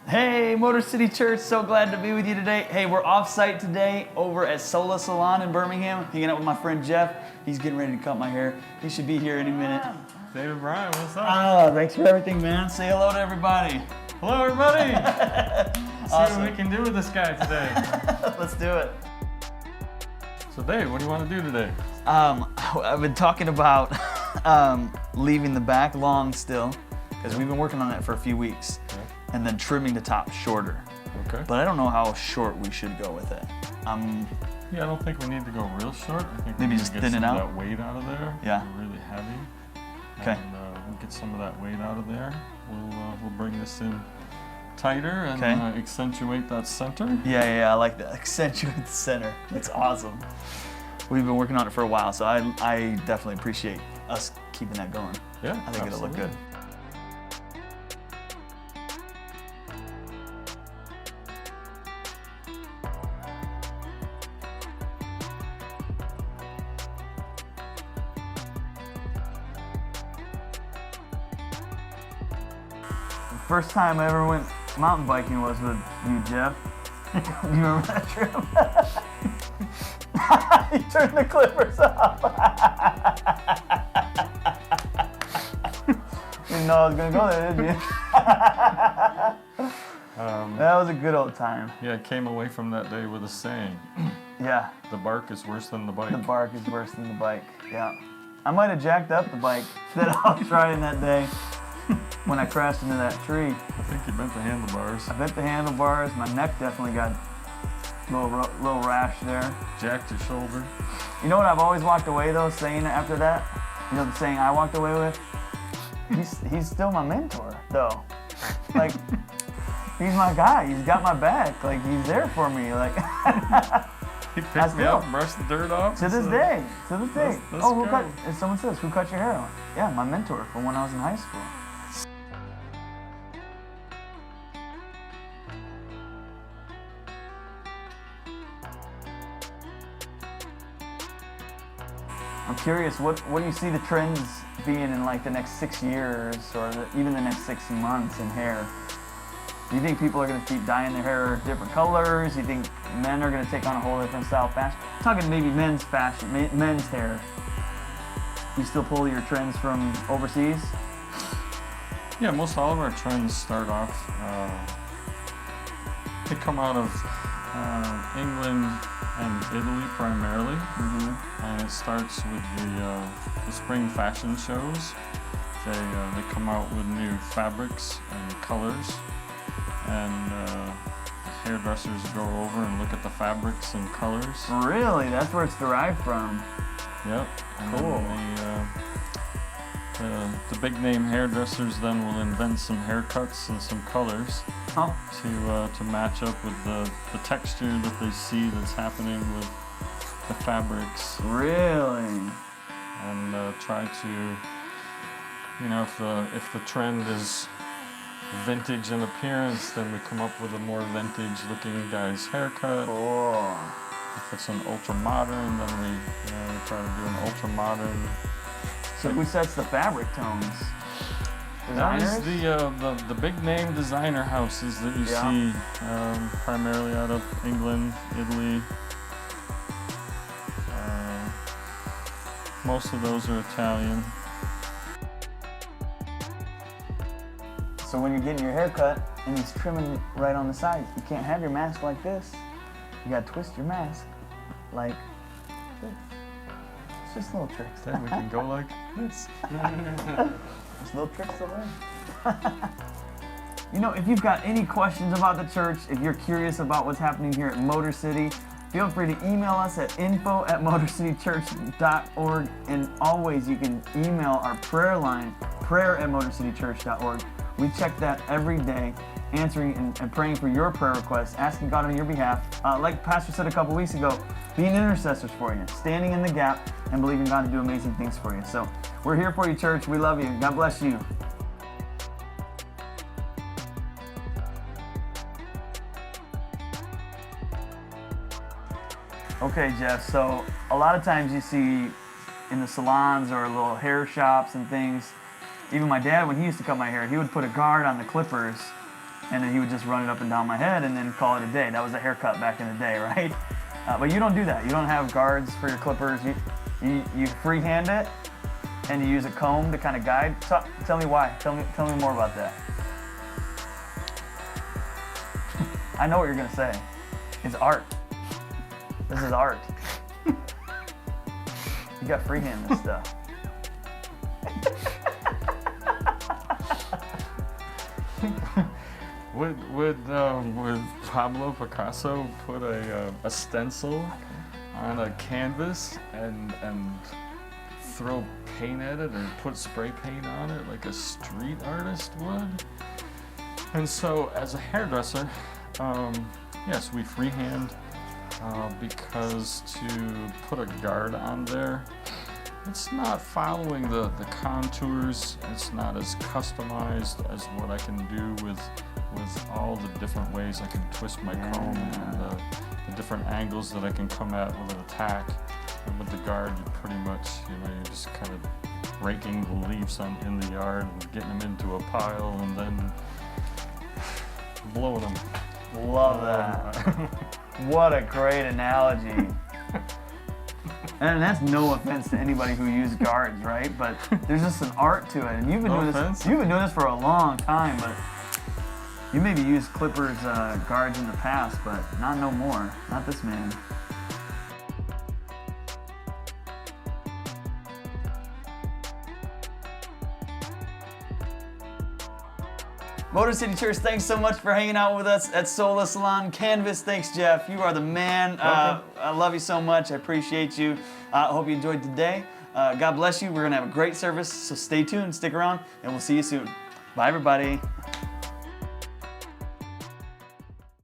Hey, Motor City Church, so glad to be with you today. Hey, we're off-site today over at Sola Salon in Birmingham, hanging out with my friend Jeff. He's getting ready to cut my hair. He should be here any minute. David Bryan, what's up? Thanks for everything, man. Say hello to everybody. Hello, everybody. Awesome. See what we can do with this guy today. Let's do it. So, Dave, what do you want to do today? I've been talking about leaving the back long still, because we've been working on that for a few weeks. Okay. And then trimming the top shorter. Okay. But I don't know how short we should go with it. Yeah, I don't think we need to go real short. I think Maybe we need just to thin get it some out? of that weight out of there. Yeah. They're really heavy. Okay. And we'll get some of that weight out of there. We'll bring this in tighter and Okay. Accentuate that center. Yeah, I like that. Accentuate the center. That's awesome. We've been working on it for a while, so I definitely appreciate us keeping that going. Yeah, I think it'll look good. First time I ever went mountain biking was with you, Jeff. Do you remember that trip? You turned the clippers off. Didn't know I was gonna go there, did you? That was a good old time. Yeah, I came away from that day with a saying. Yeah. The bark is worse than the bike. The bark is worse than the bike. Yeah. I might have jacked up the bike that I was riding that day when I crashed into that tree. I think you bent the handlebars. I bent the handlebars. My neck definitely got a little rash there. Jacked your shoulder. You know what I've always walked away though, saying after that? You know the saying I walked away with? He's still my mentor though. Like, he's my guy. He's got my back. Like, he's there for me. Like, He picked me up, brushed the dirt off. to this day. Let's Oh, go. if someone says, who cut your hair off? Yeah, my mentor from when I was in high school. I'm curious, what do you see the trends being in like the next 6 years or even the next 6 months in hair? Do you think people are going to keep dyeing their hair different colors? Do you think men are going to take on a whole different style of fashion? I'm talking maybe men's fashion, men's hair. You still pull your trends from overseas? Yeah, most all of our trends start off, they come out of England and Italy primarily. And it starts with the spring fashion shows. They come out with new fabrics and colors. And the hairdressers go over and look at the fabrics and colors. Really? That's where it's derived from. Yep. And Cool. then the big name hairdressers then will invent some haircuts and some colors Oh, to match up with the texture that they see that's happening with the fabrics, really? and try to, if the trend is vintage in appearance, then we come up with a more vintage looking guy's haircut. Cool. If it's an ultra modern, then we try to do an ultra modern. So who sets the fabric tones? That Designers? is the big name designer houses that you Yeah. see primarily out of England, Italy. Most of those are Italian. So when you're getting your hair cut and he's trimming right on the side, you can't have your mask like this. You gotta twist your mask like this. It's just little tricks. Then we can go like this. Just little tricks to learn. You know, if you've got any questions about the church, if you're curious about what's happening here at Motor City, feel free to email us at info@motorcitychurch.org, and always you can email our prayer line, prayer@motorcitychurch.org. We check that every day, answering and praying for your prayer requests, asking God on your behalf. Like Pastor said a couple weeks ago, being intercessors for you, standing in the gap and believing God to do amazing things for you. So we're here for you, church. We love you. God bless you. Okay, Jeff, so a lot of times you see in the salons or little hair shops and things, even my dad, when he used to cut my hair, he would put a guard on the clippers and then he would just run it up and down my head and then call it a day. That was a haircut back in the day, right? But you don't do that. You don't have guards for your clippers. You freehand it, and you use a comb to kind of guide. Tell me why. Tell me more about that. I know what you're gonna say. It's art. This is art. You got freehand this stuff. Would Pablo Picasso put a stencil on a canvas and throw paint at it or put spray paint on it like a street artist would? And so as a hairdresser, yes, we freehand because to put a guard on there, it's not following the contours. It's not as customized as what I can do with all the different ways I can twist my comb and the different angles that I can come at with an attack. And with the guard, you pretty much, you're just kind of raking the leaves in the yard and getting them into a pile and then blowing them. Love that. What a great analogy. And that's no offense to anybody who used guards, right? But there's just an art to it. And you've been doing this for a long time, but you maybe used clippers guards in the past, but not no more. Not this man. Motor City Church, thanks so much for hanging out with us at Sola Salon Canvas. Thanks, Jeff. You are the man. I love you so much. I appreciate you. I hope you enjoyed today. God bless you. We're going to have a great service, so stay tuned, stick around, and we'll see you soon. Bye, everybody.